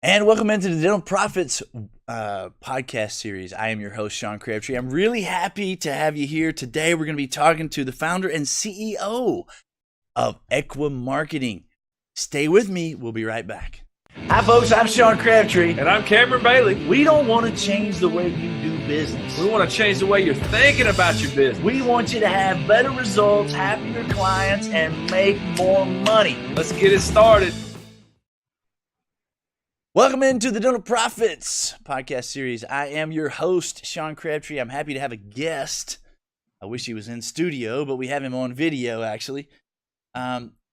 And welcome into the Dental Profits podcast series. I am your host, Sean Crabtree. I'm really happy to have you here. Today, we're going to be talking to the founder and CEO of EKWA Marketing. Stay with me. We'll be right back. Hi, folks. I'm Sean Crabtree. And I'm Cameron Bailey. We don't want to change the way you do business. We want to change the way you're thinking about your business. We want you to have better results, happier clients, and make more money. Let's get it started. Welcome into the Dental Profits podcast series. I am your host, Sean Crabtree. I'm happy to have a guest. I wish he was in studio, but we have him on video, actually.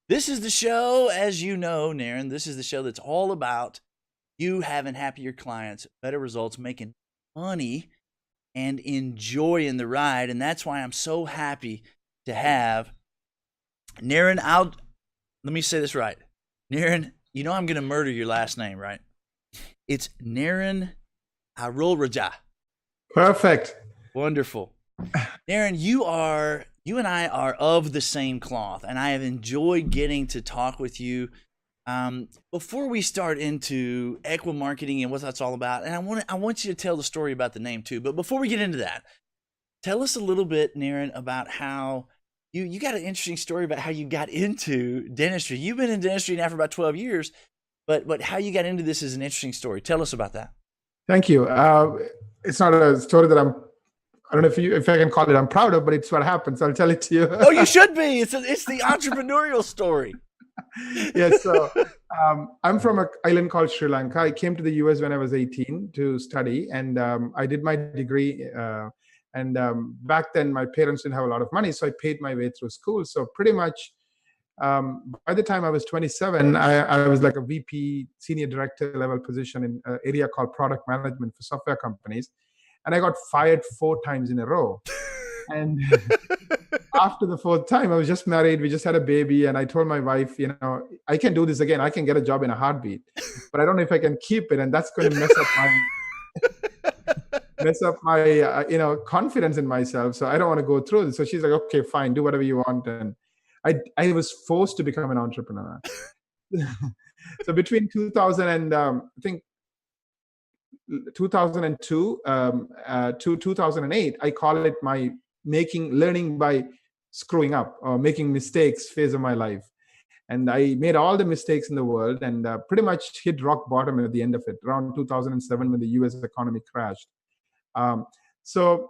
This is the show, as you know, Naren, this is the show that's all about you having happier clients, better results, making money, and enjoying the ride. And that's why I'm so happy to have Naren out. Let me say this right. Naren, you know I'm going to murder your last name, right? It's Naren Arulragah. Perfect. Wonderful. Naren, you and I are of the same cloth, and I have enjoyed getting to talk with you. Before we start into EKWA Marketing and what that's all about, and I want you to tell the story about the name too. But before we get into that, tell us a little bit, Naren, about how you got an interesting story about how you got into dentistry. You've been in dentistry now for about 12 years. But how you got into this is an interesting story. Tell us about that. Thank you. It's not a story that I don't know if I can call it I'm proud of, but it's what happens. I'll tell it to you. Oh, you should be. It's the entrepreneurial story. Yes. So I'm from an island called Sri Lanka. I came to the US when I was 18 to study, and I did my degree. Back then, my parents didn't have a lot of money, so I paid my way through school. So pretty much, by the time I was 27, I was like a VP, senior director level position in an area called product management for software companies. And I got fired 4 times in a row. And after the 4th time, I was just married. We just had a baby. And I told my wife, I can do this again. I can get a job in a heartbeat, but I don't know if I can keep it. And that's going to mess up my confidence in myself. So I don't want to go through this. So she's like, okay, fine, do whatever you want. And I was forced to become an entrepreneur. So between 2000 and I think 2002 to 2008, I call it my learning by screwing up or making mistakes phase of my life. And I made all the mistakes in the world and pretty much hit rock bottom at the end of it, around 2007 when the US economy crashed. So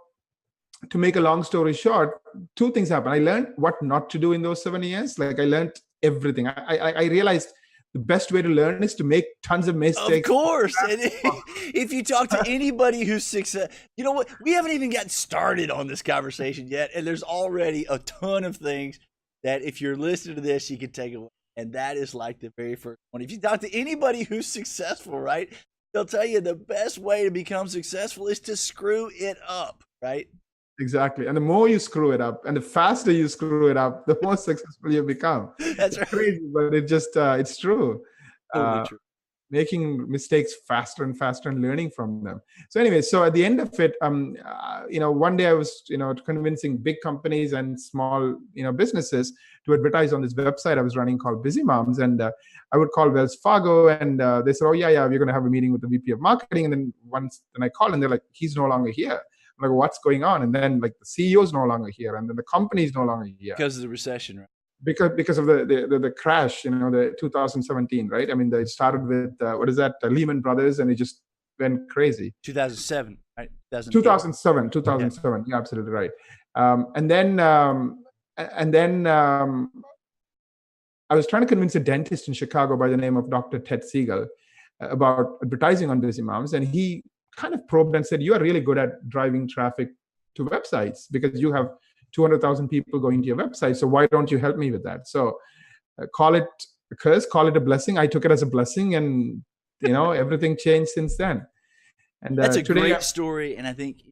to make a long story short, 2 things happened. I learned what not to do in those 7 years. Like I learned everything. I realized the best way to learn is to make tons of mistakes. Of course. And if you talk to anybody who's successful, you know what? We haven't even gotten started on this conversation yet. And there's already a ton of things that if you're listening to this, you can take away. And that is like the very first one. If you talk to anybody who's successful, right, they'll tell you the best way to become successful is to screw it up, right? Exactly. And the more you screw it up and the faster you screw it up, the more successful you become. That's right. Crazy, but it's true. Totally true. Making mistakes faster and faster and learning from them. So anyway, so at the end of it, one day I was, convincing big companies and small, businesses to advertise on this website I was running called Busy Moms. And I would call Wells Fargo and they said, oh yeah, we're going to have a meeting with the VP of marketing. And then I called and they're like, he's no longer here. I'm like, what's going on? And then like the CEO is no longer here, and then the company is no longer here because of the recession, right? Because of the crash, the 2017, right? I mean, it started with Lehman Brothers, and it just went crazy. 2007, right? 2007. Okay. You're absolutely right. And then I was trying to convince a dentist in Chicago by the name of Dr. Ted Siegel about advertising on Busy Moms, and he kind of probed and said, you are really good at driving traffic to websites because you have 200,000 people going to your website. So why don't you help me with that? So call it a curse, call it a blessing. I took it as a blessing, and everything changed since then. And that's a great story. And I think,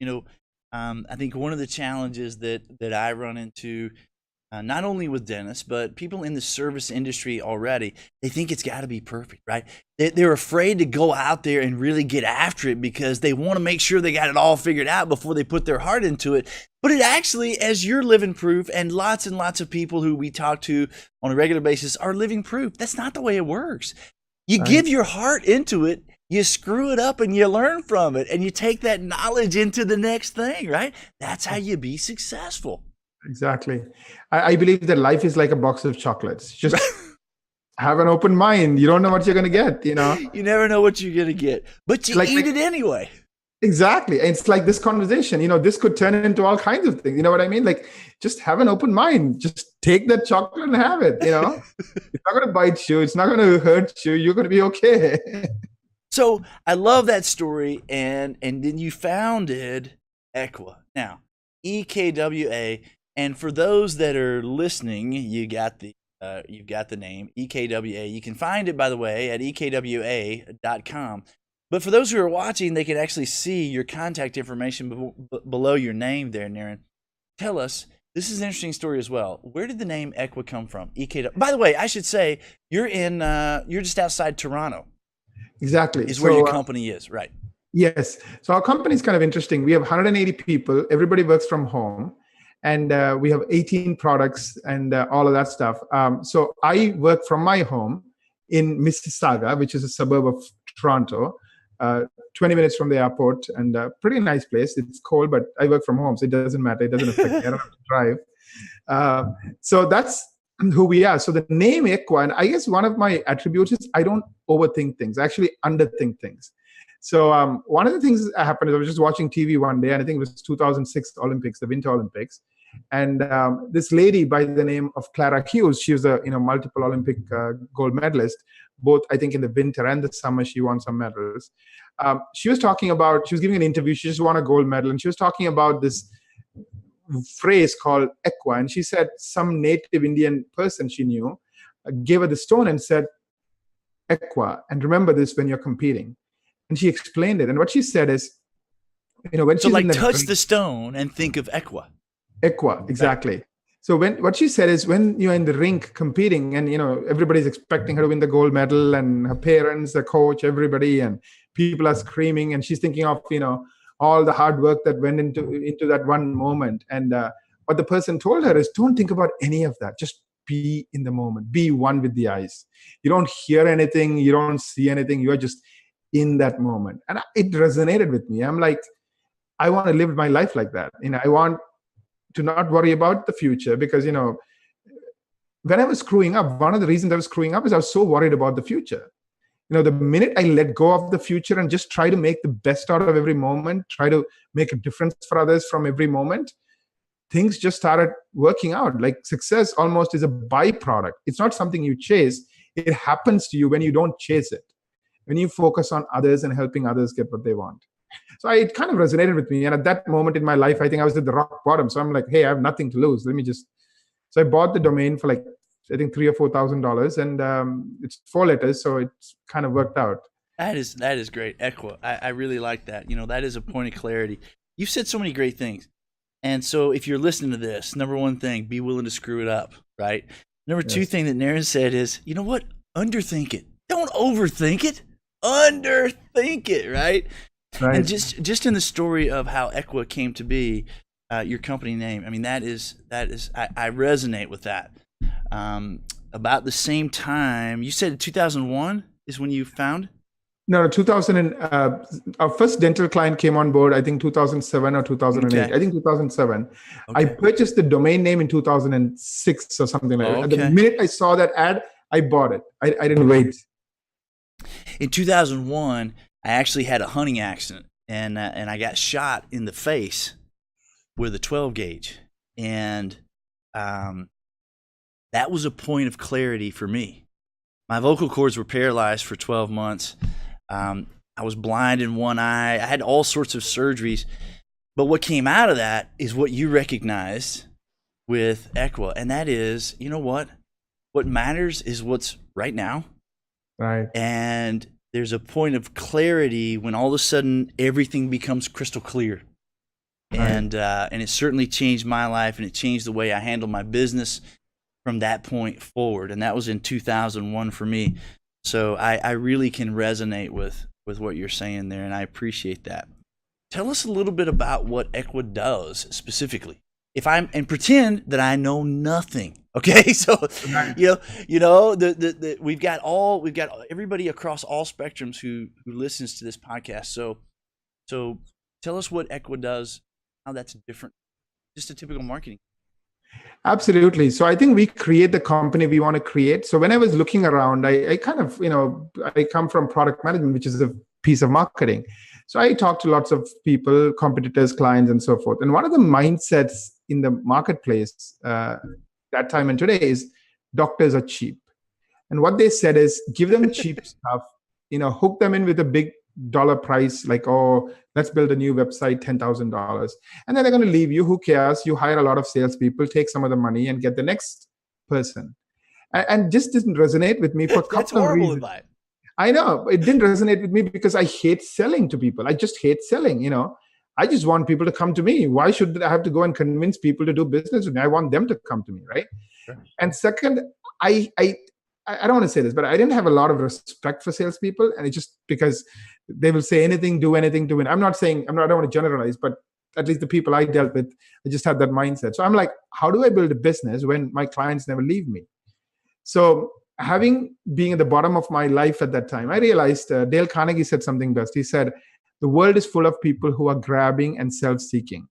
I think one of the challenges that I run into, not only with dentists, but people in the service industry already, they think it's got to be perfect, right? They're afraid to go out there and really get after it because they want to make sure they got it all figured out before they put their heart into it. But it actually, as you're living proof, and lots of people who we talk to on a regular basis are living proof, that's not the way it works. You give your heart into it, you screw it up and you learn from it and you take that knowledge into the next thing, right? That's how you be successful. Exactly. I believe that life is like a box of chocolates. Just have an open mind. You don't know what you're going to get, you know? You never know what you're going to get, but you eat it anyway. Exactly. And it's like this conversation, you know, this could turn into all kinds of things. You know what I mean? Like, just have an open mind. Just take that chocolate and have it, you know? It's not going to bite you. It's not going to hurt you. You're going to be okay. So I love that story. And then you founded EKWA. Now, EKWA. And for those that are listening, you've got the name EKWA. You can find it, by the way, at ekwa.com. But for those who are watching, they can actually see your contact information below your name there, Naren. Tell us, this is an interesting story as well. Where did the name EKWA come from? EKWA. By the way, I should say you're just outside Toronto. Exactly. Is where your company is, right? Yes. So our company is kind of interesting. We have 180 people. Everybody works from home. And we have 18 products and all of that stuff. So I work from my home in Mississauga, which is a suburb of Toronto, 20 minutes from the airport, and a pretty nice place. It's cold, but I work from home, so it doesn't matter. It doesn't affect me. I don't have to drive. So that's who we are. So the name EKWA, and I guess one of my attributes is I don't overthink things. I actually underthink things. So one of the things that happened is I was just watching TV one day, and I think it was 2006 Olympics, the Winter Olympics. And this lady by the name of Clara Hughes, she was a multiple Olympic gold medalist, both I think in the winter and the summer she won some medals. She was giving an interview, she just won a gold medal, and she was talking about this phrase called EKWA. And she said some native Indian person she knew gave her the stone and said, EKWA, and remember this when you're competing. And she explained it. And what she said is, when so like touch the stone and think of EKWA. EKWA, exactly. Right. So what she said is when you're in the rink competing and, everybody's expecting her to win the gold medal and her parents, the coach, everybody, and people are screaming, and she's thinking of, all the hard work that went into that one moment. And what the person told her is, don't think about any of that. Just be in the moment. Be one with the eyes. You don't hear anything. You don't see anything. You're just in that moment. And it resonated with me. I'm like, I want to live my life like that. I want to not worry about the future because, when I was screwing up, one of the reasons I was screwing up is I was so worried about the future. The minute I let go of the future and just try to make the best out of every moment, try to make a difference for others from every moment, things just started working out. Like success almost is a byproduct. It's not something you chase. It happens to you when you don't chase it, when you focus on others and helping others get what they want. So it kind of resonated with me. And at that moment in my life, I think I was at the rock bottom. So I'm like, hey, I have nothing to lose. So I bought the domain for like, I think $3,000 or $4,000, and it's 4 letters. So it's kind of worked out. That is great. EKWA. I really like that. That is a point of clarity. You've said so many great things. And so if you're listening to this, number one thing, be willing to screw it up, right? Number two thing that Naren said is, you know what? Underthink it. Don't overthink it. Underthink it, right? Right. And just in the story of how EKWA came to be, your company name, I mean, that is I resonate with that. About the same time, you said 2001 is when you found? No, 2000. Our first dental client came on board, I think 2007 or 2008. Okay. I think 2007. Okay. I purchased the domain name in 2006 or something like that. The minute I saw that ad, I bought it. I didn't wait. In 2001, I actually had a hunting accident, and I got shot in the face with a 12 gauge, and that was a point of clarity for me. My vocal cords were paralyzed for 12 months. I was blind in one eye. I had all sorts of surgeries, but what came out of that is what you recognized with EKWA, and that is, you know what? What matters is what's right now. Right. And there's a point of clarity when all of a sudden everything becomes crystal clear. Right. And it certainly changed my life, and it changed the way I handle my business from that point forward. And that was in 2001 for me. So I really can resonate with what you're saying there, and I appreciate that. Tell us a little bit about what EKWA does specifically. if I'm and pretend that I know nothing. Okay, so Right. we've got everybody across all spectrums who listens to this podcast. So tell us what EKWA does, how that's different, just a typical marketing. Absolutely. So I think we create the company we want to create. So when I was looking around, I kind of, I come from product management, which is a piece of marketing. So I talked to lots of people, competitors, clients, and so forth. And one of the mindsets in the marketplace that time and today is doctors are cheap. And what they said is give them cheap stuff, hook them in with a big dollar price, like, oh, let's build a new website, $10,000. And then they're going to leave you. Who cares? You hire a lot of salespeople, take some of the money and get the next person. And just didn't resonate with me for a couple of reasons. Advice. I know it didn't resonate with me because I hate selling to people. I just hate selling, I just want people to come to me. Why should I have to go and convince people to do business with me? I want them to come to me, right? Sure. And second, I don't want to say this, but I didn't have a lot of respect for salespeople, and it's just because they will say anything, do anything to win. I don't want to generalize, but at least the people I dealt with, I just had that mindset. So I'm like, how do I build a business when my clients never leave me? So being at the bottom of my life at that time, I realized Dale Carnegie said something best. He said, the world is full of people who are grabbing and self-seeking.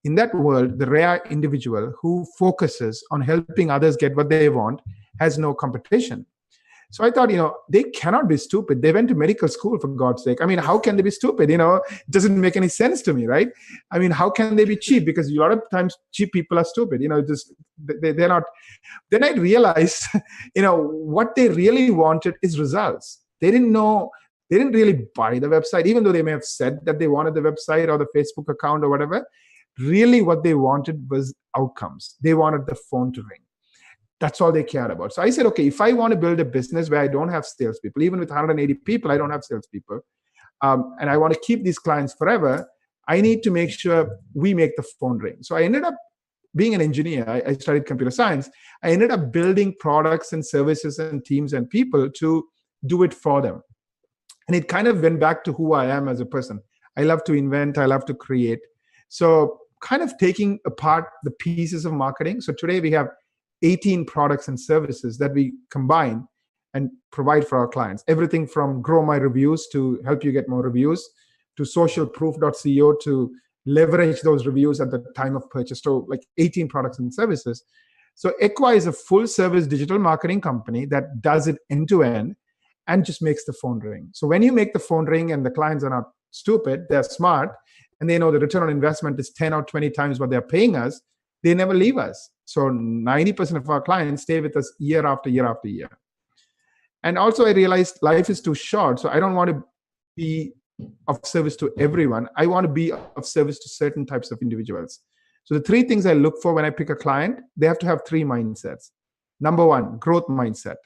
In that world, the rare individual who focuses on helping others get what they want has no competition. So I thought, they cannot be stupid. They went to medical school, for God's sake. I mean, how can they be stupid? It doesn't make any sense to me, right? I mean, how can they be cheap? Because a lot of times cheap people are stupid. They're not. Then I realized, what they really wanted is results. They didn't really buy the website, even though they may have said that they wanted the website or the Facebook account or whatever. Really, what they wanted was outcomes. They wanted the phone to ring. That's all they cared about. So I said, okay, if I want to build a business where I don't have salespeople, even with 180 people, I don't have salespeople, and I want to keep these clients forever, I need to make sure we make the phone ring. So I ended up being an engineer. I studied computer science. I ended up building products and services and teams and people to do it for them. And it kind of went back to who I am as a person. I love to invent. I love to create. So kind of taking apart the pieces of marketing. So today we have 18 products and services that we combine and provide for our clients. Everything from grow my reviews to help you get more reviews, to socialproof.co to leverage those reviews at the time of purchase. So like 18 products and services. So EKWA is a full service digital marketing company that does it end to end and just makes the phone ring. So when you make the phone ring and the clients are not stupid, they're smart, and they know the return on investment is 10 or 20 times what they're paying us, they never leave us. So 90% of our clients stay with us year after year after year. And also I realized life is too short. So I don't want to be of service to everyone. I want to be of service to certain types of individuals. So the three things I look for when I pick a client, they have to have three mindsets. Number one, growth mindset.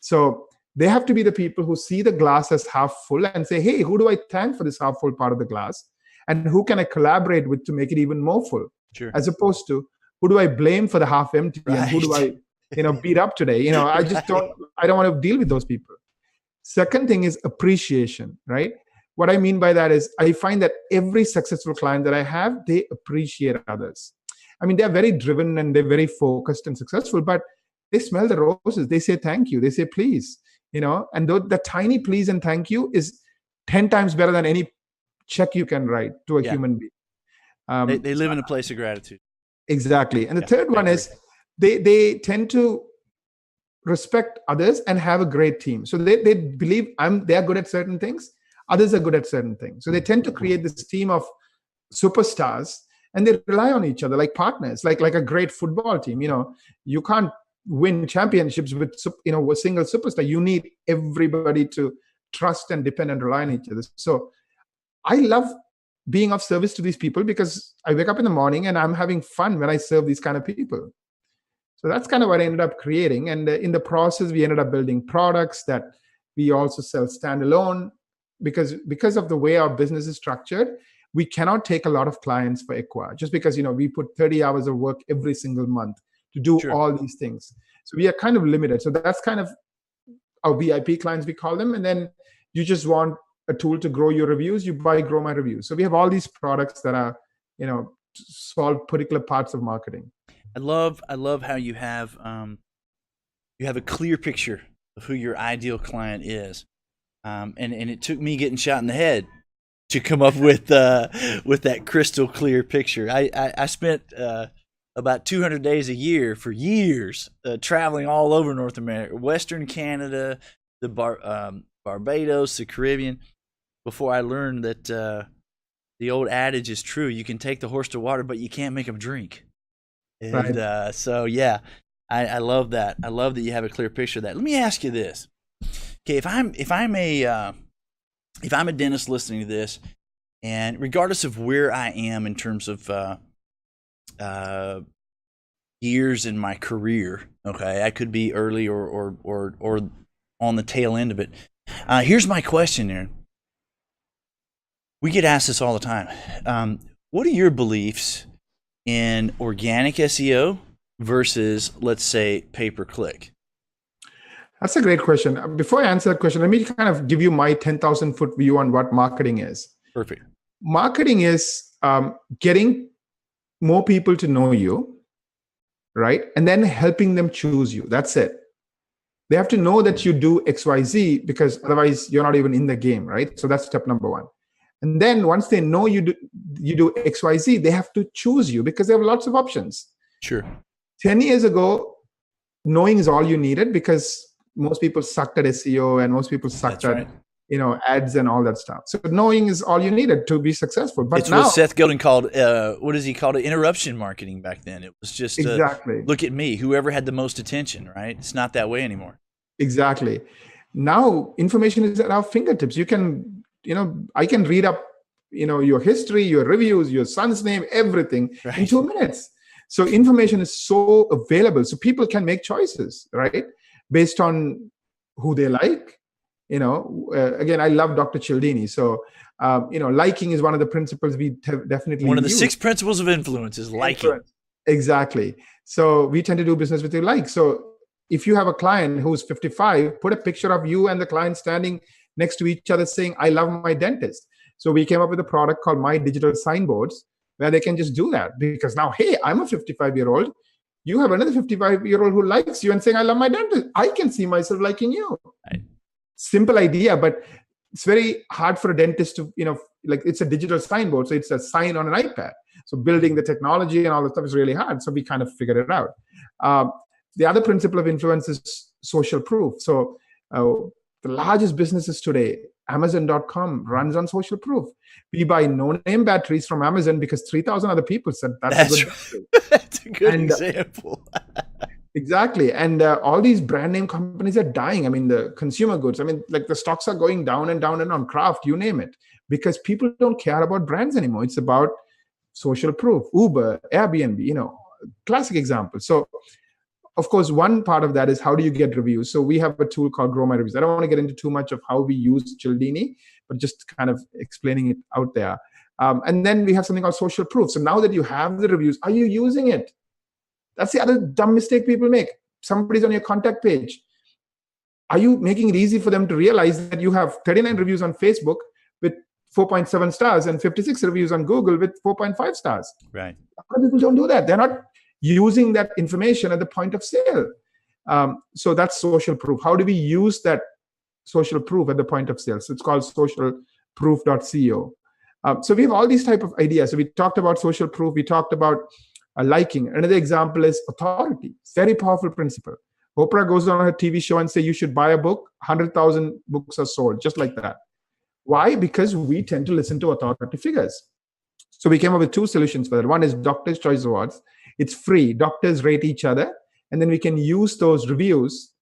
So they have to be the people who see the glass as half full and say, hey, who do I thank for this half full part of the glass? And who can I collaborate with to make it even more full? Sure. As opposed to, who do I blame for the half empty? Right. And who do I, beat up today? I just I don't want to deal with those people. Second thing is appreciation, right? What I mean by that is I find that every successful client that I have, they appreciate others. I mean, they're very driven and they're very focused and successful, but they smell the roses. They say thank you. They say please, and the tiny please and thank you is 10 times better than any check you can write to a human being. They live in a place of gratitude. Exactly. And the third one is they tend to respect others and have a great team. So they believe they're good at certain things. Others are good at certain things. So they tend to create this team of superstars, and they rely on each other like partners, like a great football team. You can't win championships with a single superstar. You need everybody to trust and depend and rely on each other. So I love being of service to these people because I wake up in the morning and I'm having fun when I serve these kind of people. So that's kind of what I ended up creating. And in the process, we ended up building products that we also sell standalone because of the way our business is structured. We cannot take a lot of clients for EKWA just because, we put 30 hours of work every single month to do all these things. So we are kind of limited. So that's kind of our VIP clients, we call them. And then you just want a tool to grow your reviews, you buy Grow My Reviews. So we have all these products that are, solve particular parts of marketing. I love how you have a clear picture of who your ideal client is, and it took me getting shot in the head to come up with that crystal clear picture. I spent about 200 days a year for years traveling all over North America, Western Canada, the Barbados, the Caribbean, before I learned that the old adage is true: you can take the horse to water, but you can't make him drink. And Right. so, yeah, I love that. I love that you have a clear picture of that. Let me ask you this: okay, if I'm a dentist listening to this, and regardless of where I am in terms of years in my career, okay, I could be early or on the tail end of it. Here's my question, Naren. We get asked this all the time. What are your beliefs in organic SEO versus, let's say, pay-per-click? That's a great question. Before I answer that question, let me kind of give you my 10,000 foot view on what marketing is. Perfect. Marketing is getting more people to know you, right? And then helping them choose you. That's it. They have to know that you do XYZ, because otherwise you're not even in the game, right? So that's step number one. And then once they know you do XYZ, they have to choose you because they have lots of options. Sure. 10 years ago, knowing is all you needed, because most people sucked at SEO and most people sucked That's right. at ads and all that stuff. So knowing is all you needed to be successful. But it's now, what Seth Godin called, what does he call it? Interruption marketing back then. It was just exactly. Look at me, whoever had the most attention, right? It's not that way anymore. Exactly. Now information is at our fingertips. You can, I can read up, your history, your reviews, your son's name, everything Right. in 2 minutes. So information is so available. So people can make choices, right? Based on who they like. Again, I love Dr. Cialdini. So, liking is one of the principles we definitely One of the use. 6 principles of influence is liking. Exactly. So we tend to do business with your like. So if you have a client who's 55, put a picture of you and the client standing next to each other saying, I love my dentist. So we came up with a product called My Digital Signboards, where they can just do that. Because now, hey, I'm a 55-year-old. You have another 55-year-old who likes you and saying, I love my dentist. I can see myself liking you. Right. Simple idea, but it's very hard for a dentist to, it's a digital signboard. So it's a sign on an iPad. So building the technology and all that stuff is really hard. So we kind of figured it out. The other principle of influence is social proof. So the largest businesses today, Amazon.com, runs on social proof. We buy no-name batteries from Amazon because 3,000 other people said that's a good battery. That's a good example. Exactly. And all these brand name companies are dying. I mean, the consumer goods, like the stocks are going down and down and on, Kraft, you name it, because people don't care about brands anymore. It's about social proof. Uber, Airbnb, classic example. So, of course, one part of that is how do you get reviews? So we have a tool called Grow My Reviews. I don't want to get into too much of how we use Cialdini, but just kind of explaining it out there. And then we have something called social proof. So now that you have the reviews, are you using it? That's the other dumb mistake people make. Somebody's on your contact page. Are you making it easy for them to realize that you have 39 reviews on Facebook with 4.7 stars and 56 reviews on Google with 4.5 stars? Right. A lot of people don't do that. They're not using that information at the point of sale. So that's social proof. How do we use that social proof at the point of sale? So it's called socialproof.co. So we have all these type of ideas. So we talked about social proof. We talked about liking. Another example is authority. It's a very powerful principle. Oprah goes on her TV show and say, you should buy a book, 100,000 books are sold, just like that. Why? Because we tend to listen to authority figures. So we came up with 2 solutions for that. One is Doctor's Choice Awards. It's free. Doctors rate each other. And then we can use those reviews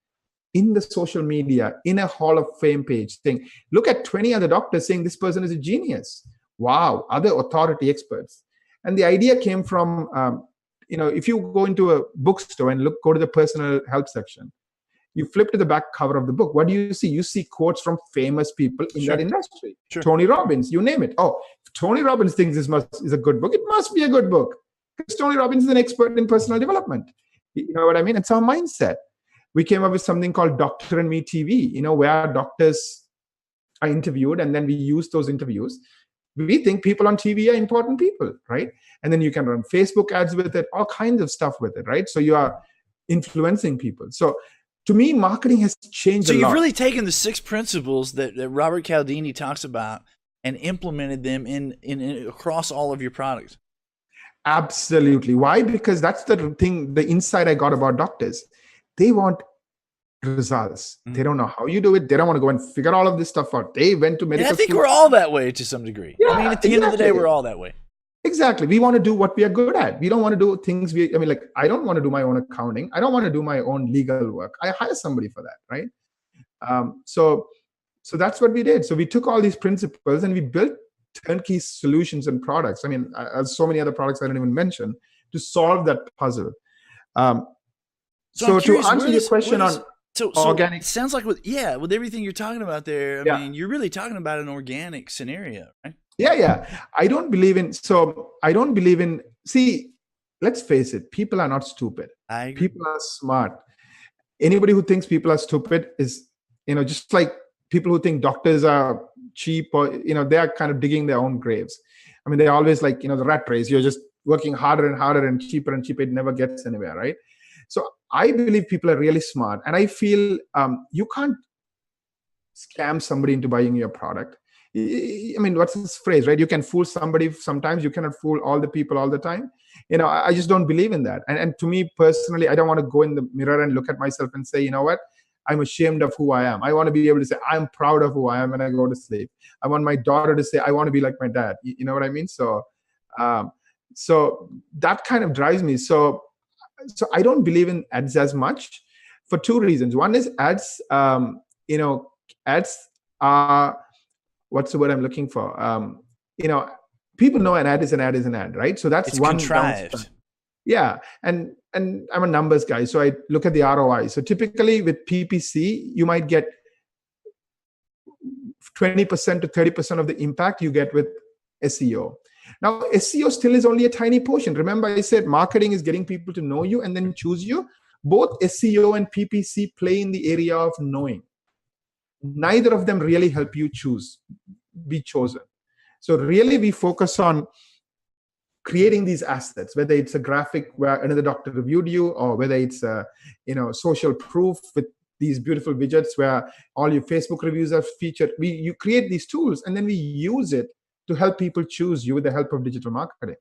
in the social media, in a Hall of Fame page, saying, look at 20 other doctors saying this person is a genius. Wow, other authority experts. And the idea came from, if you go into a bookstore and go to the personal health section, you flip to the back cover of the book. What do you see? You see quotes from famous people in that industry. Sure. Tony Robbins, you name it. Oh, if Tony Robbins thinks this is a good book, it must be a good book. Because Tony Robbins is an expert in personal development. You know what I mean? It's our mindset. We came up with something called Doctor and Me TV, where doctors are interviewed, and then we use those interviews We think people on TV are important people, right? And then you can run Facebook ads with it, all kinds of stuff with it, right? So you are influencing people. So to me, marketing has changed a lot. So you've really taken the 6 principles that Robert Cialdini talks about and implemented them in across all of your products. Absolutely. Why? Because that's the thing, the insight I got about doctors. They want results. They don't know how you do it. They don't want to go and figure all of this stuff out. They went to medical I think school. we're all that way to some degree. Yeah, I mean, at the end of the day, we're all that way. Exactly. We want to do what we are good at. We don't want to do things like, I don't want to do my own accounting. I don't want to do my own legal work. I hire somebody for that, right? So that's what we did. So we took all these principles and we built turnkey solutions and products. I mean, so many other products I didn't even mention to solve that puzzle. So to answer your question on organic, it sounds like with everything you're talking about there, I mean, you're really talking about an organic scenario, right? Yeah. I don't believe in, see, let's face it, people are not stupid. People are smart. Anybody who thinks people are stupid is, just like people who think doctors are cheap or, they are kind of digging their own graves. I mean, they're always like, the rat race. You're just working harder and harder and cheaper. It never gets anywhere, right? So I believe people are really smart. And I feel you can't scam somebody into buying your product. I mean, what's this phrase, right? You can fool somebody sometimes. You cannot fool all the people all the time. I just don't believe in that. And to me personally, I don't want to go in the mirror and look at myself and say, you know what? I'm ashamed of who I am. I want to be able to say, I'm proud of who I am when I go to sleep. I want my daughter to say, I want to be like my dad. You know what I mean? So that kind of drives me. So I don't believe in ads as much for 2 reasons. One is ads, ads are, what's the word I'm looking for? People know an ad is an ad is an ad, right? So that's one contrived. Yeah. And I'm a numbers guy. So I look at the ROI. So typically with PPC, you might get 20% to 30% of the impact you get with SEO. Now, SEO still is only a tiny portion. Remember, I said marketing is getting people to know you and then choose you. Both SEO and PPC play in the area of knowing. Neither of them really help you be chosen. So really we focus on creating these assets, whether it's a graphic where another doctor reviewed you, or whether it's social proof with these beautiful widgets where all your Facebook reviews are featured. You create these tools and then we use it to help people choose you with the help of digital marketing.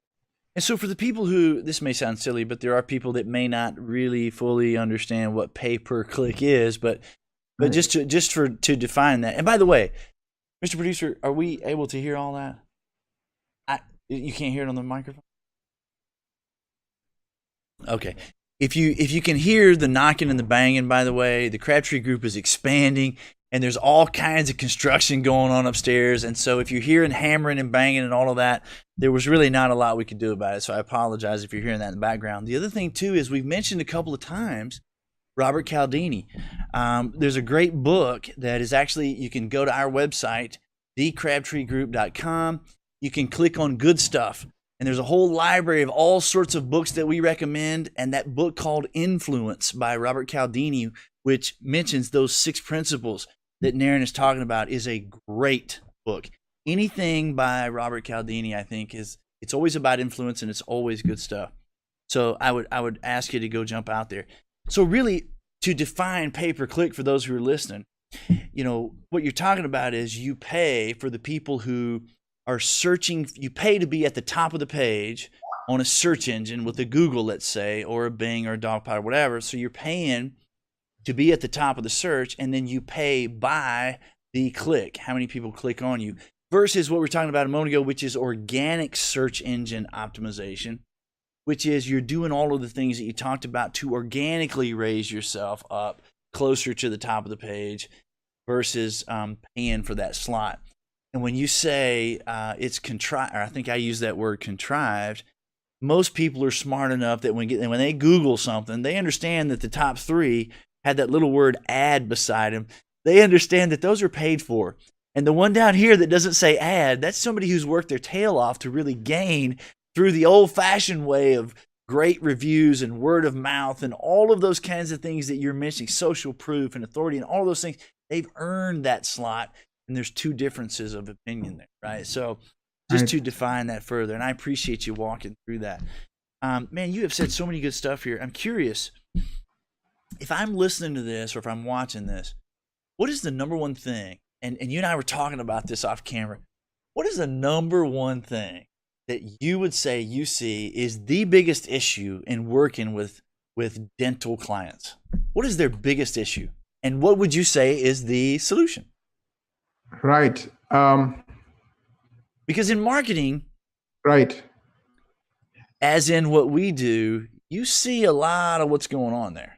And so for the people who, this may sound silly, but there are people that may not really fully understand what pay-per-click is, but right. just to define that. And by the way, Mr. Producer, are we able to hear all that? You can't hear it on the microphone? Okay. If you can hear the knocking and the banging, by the way, the Crabtree group is expanding and there's all kinds of construction going on upstairs. And so if you're hearing hammering and banging and all of that, there was really not a lot we could do about it. So I apologize if you're hearing that in the background. The other thing too is we've mentioned a couple of times Robert Cialdini. There's a great book that is actually, you can go to our website, thecrabtreegroup.com. You can click on good stuff. And there's a whole library of all sorts of books that we recommend. And that book called Influence by Robert Cialdini, which mentions those 6 principles that Naren is talking about, is a great book. Anything by Robert Cialdini, I think, it's always about influence and it's always good stuff. So I would ask you to go jump out there. So really, to define pay-per-click for those who are listening, what you're talking about is you pay for the people who are searching. You pay to be at the top of the page on a search engine with a Google, let's say, or a Bing or a Dogpile or whatever. So you're paying to be at the top of the search, and then you pay by the click, how many people click on you, versus what we were talking about a moment ago, which is organic search engine optimization, which is you're doing all of the things that you talked about to organically raise yourself up closer to the top of the page versus paying for that slot. And when you say it's contrived, or I think I use that word contrived, most people are smart enough that when they Google something, they understand that the top 3 had that little word ad beside them. They understand that those are paid for. And the one down here that doesn't say ad, that's somebody who's worked their tail off to really gain through the old-fashioned way of great reviews and word of mouth and all of those kinds of things that you're mentioning, social proof and authority and all those things. They've earned that slot. And there's 2 differences of opinion there, right? So just to define that further. And I appreciate you walking through that. Man, you have said so many good stuff here. I'm curious, if I'm listening to this or if I'm watching this, what is the number one thing? And you and I were talking about this off camera. What is the number one thing that you would say you see is the biggest issue in working with dental clients? What is their biggest issue? And what would you say is the solution? Right. Because in marketing, Right. as in what we do, you see a lot of what's going on there.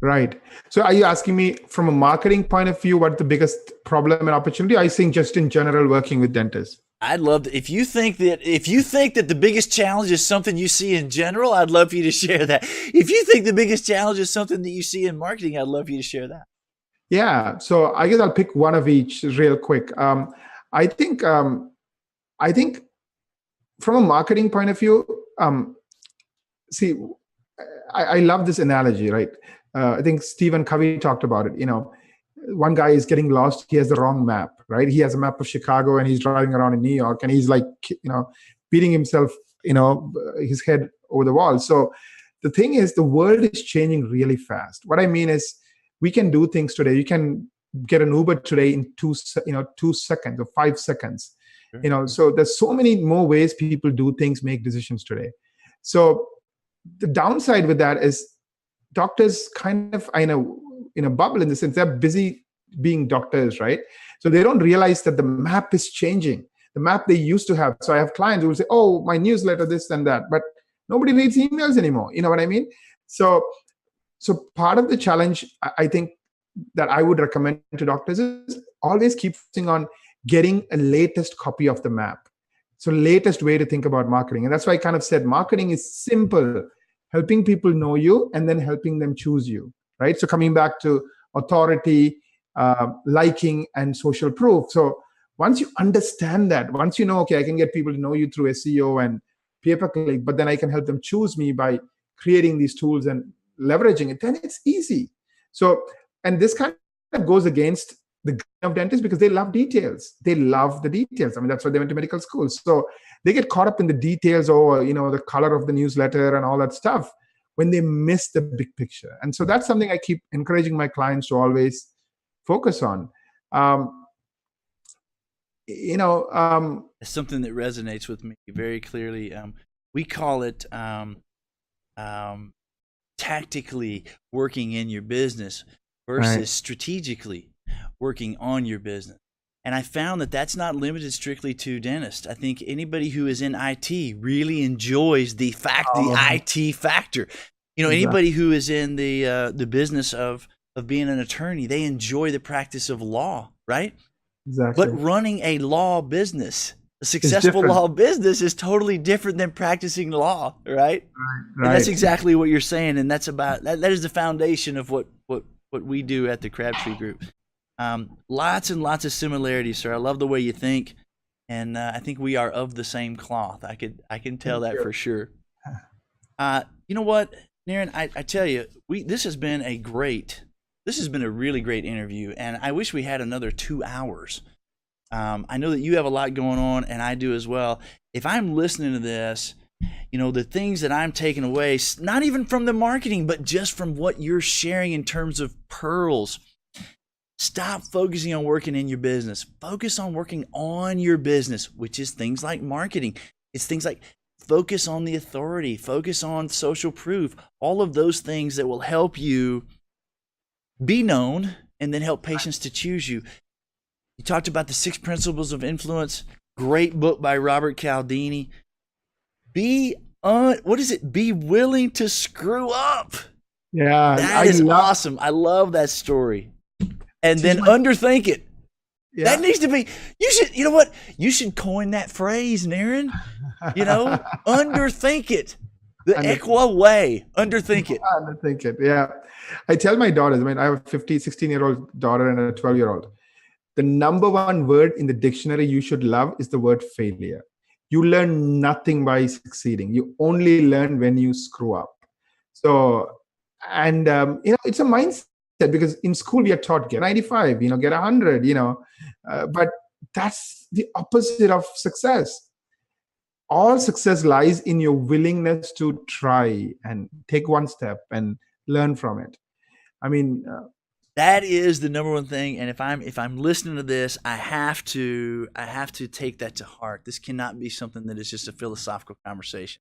Right. So are you asking me from a marketing point of view, what the biggest problem and opportunity? Are you saying just in general working with dentists? I'd love to, if you think that the biggest challenge is something you see in general, I'd love for you to share that. If you think the biggest challenge is something that you see in marketing, I'd love for you to share that. Yeah. So I guess I'll pick one of each real quick. I think from a marketing point of view, see, I love this analogy, right? I think Stephen Covey talked about it. One guy is getting lost. He has the wrong map, right? He has a map of Chicago and he's driving around in New York and he's like, beating himself, his head over the wall. So the thing is, the world is changing really fast. What I mean is, we can do things today. You can get an Uber today in 2 seconds or 5 seconds. Sure. So there's so many more ways people do things, make decisions today. So the downside with that is doctors kind of in a bubble, in the sense they're busy being doctors, right? So they don't realize that the map is changing, the map they used to have. So I have clients who will say, oh, my newsletter, this and that, but nobody reads emails anymore. You know what I mean? So part of the challenge, I think, that I would recommend to doctors is always keep focusing on getting a latest copy of the map. So latest way to think about marketing. And that's why I kind of said marketing is simple, helping people know you and then helping them choose you, right? So coming back to authority, liking, and social proof. So once you understand that, once you know, okay, I can get people to know you through SEO and pay-per-click, but then I can help them choose me by creating these tools and leveraging it, then it's easy. So, and this kind of goes against the grain of dentists because they love details. They love the details. I mean, that's why they went to medical school. So they get caught up in the details or, the color of the newsletter and all that stuff when they miss the big picture. And so that's something I keep encouraging my clients to always focus on. It's something that resonates with me very clearly. We call it tactically working in your business versus strategically working on your business. And I found that that's not limited strictly to dentists. I think anybody who is in IT really enjoys the IT factor. Anybody who is in the business of being an attorney, they enjoy the practice of law, right? Exactly. But running a law business, a successful law business, is totally different than practicing law, right? Right. And that's exactly what you're saying, and that's about that is the foundation of what we do at the Crabtree Group. Lots and lots of similarities, sir. I love the way you think, and I think we are of the same cloth. I can tell that for sure. You know what, Naren? I tell you, this has been a really great interview, and I wish we had another 2 hours. I know that you have a lot going on, and I do as well. If I'm listening to this, the things that I'm taking away, not even from the marketing, but just from what you're sharing in terms of pearls. Stop focusing on working in your business. Focus on working on your business, which is things like marketing. It's things like focus on the authority, focus on social proof, all of those things that will help you be known and then help patients to choose you. You talked about the 6 Principles of Influence. Great book by Robert Cialdini. Be willing to screw up. Yeah. That is awesome. I love that story. And then underthink it. Yeah. That needs to be, you know what? You should coin that phrase, Naren. Underthink it. The EKWA way. Underthink it. Underthink it. Yeah. I tell my daughters, I have a 16-year-old daughter and a 12-year-old. The number one word in the dictionary you should love is the word failure. You learn nothing by succeeding. You only learn when you screw up. So, and, it's a mindset, because in school we are taught get 95, get 100, but that's the opposite of success. all success lies in your willingness to try and take one step and learn from it. I mean, that is the number one thing. And if I'm listening to this, I have to take that to heart. This cannot be something that is just a philosophical conversation,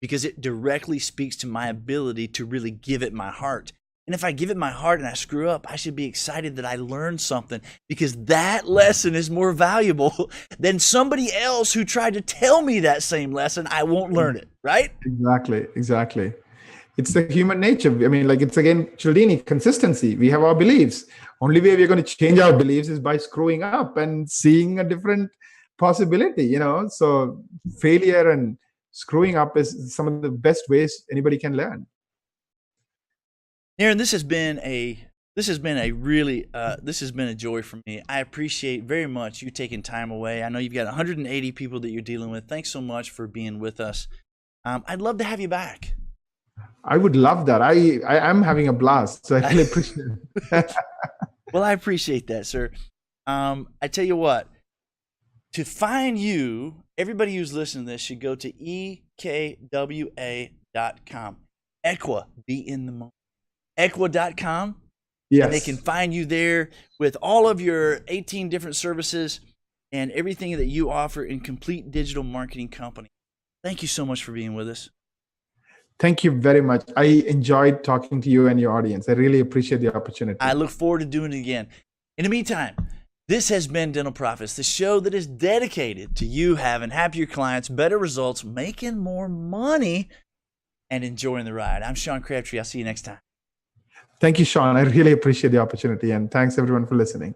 because it directly speaks to my ability to really give it my heart. And if I give it my heart and I screw up, I should be excited that I learned something, because that lesson is more valuable than somebody else who tried to tell me that same lesson. I won't learn it, right? Exactly. It's the human nature. I mean, like, it's again, Cialdini, consistency. We have our beliefs. Only way we're going to change our beliefs is by screwing up and seeing a different possibility, you know? So failure and screwing up is some of the best ways anybody can learn. Naren, this has been a joy for me. I appreciate very much you taking time away. I know you've got 180 people that you're dealing with. Thanks so much for being with us. I'd love to have you back. I would love that. I am having a blast, so I really appreciate it. Well, I appreciate that, sir. I tell you what, to find you, everybody who's listening to this should go to EKWA.com. EKWA, be in the moment. EKWA.com. Yes. And they can find you there with all of your 18 different services and everything that you offer in complete digital marketing company. Thank you so much for being with us. Thank you very much. I enjoyed talking to you and your audience. I really appreciate the opportunity. I look forward to doing it again. In the meantime, this has been Dental Profits, the show that is dedicated to you having happier clients, better results, making more money, and enjoying the ride. I'm Sean Crabtree. I'll see you next time. Thank you, Sean. I really appreciate the opportunity, and thanks everyone for listening.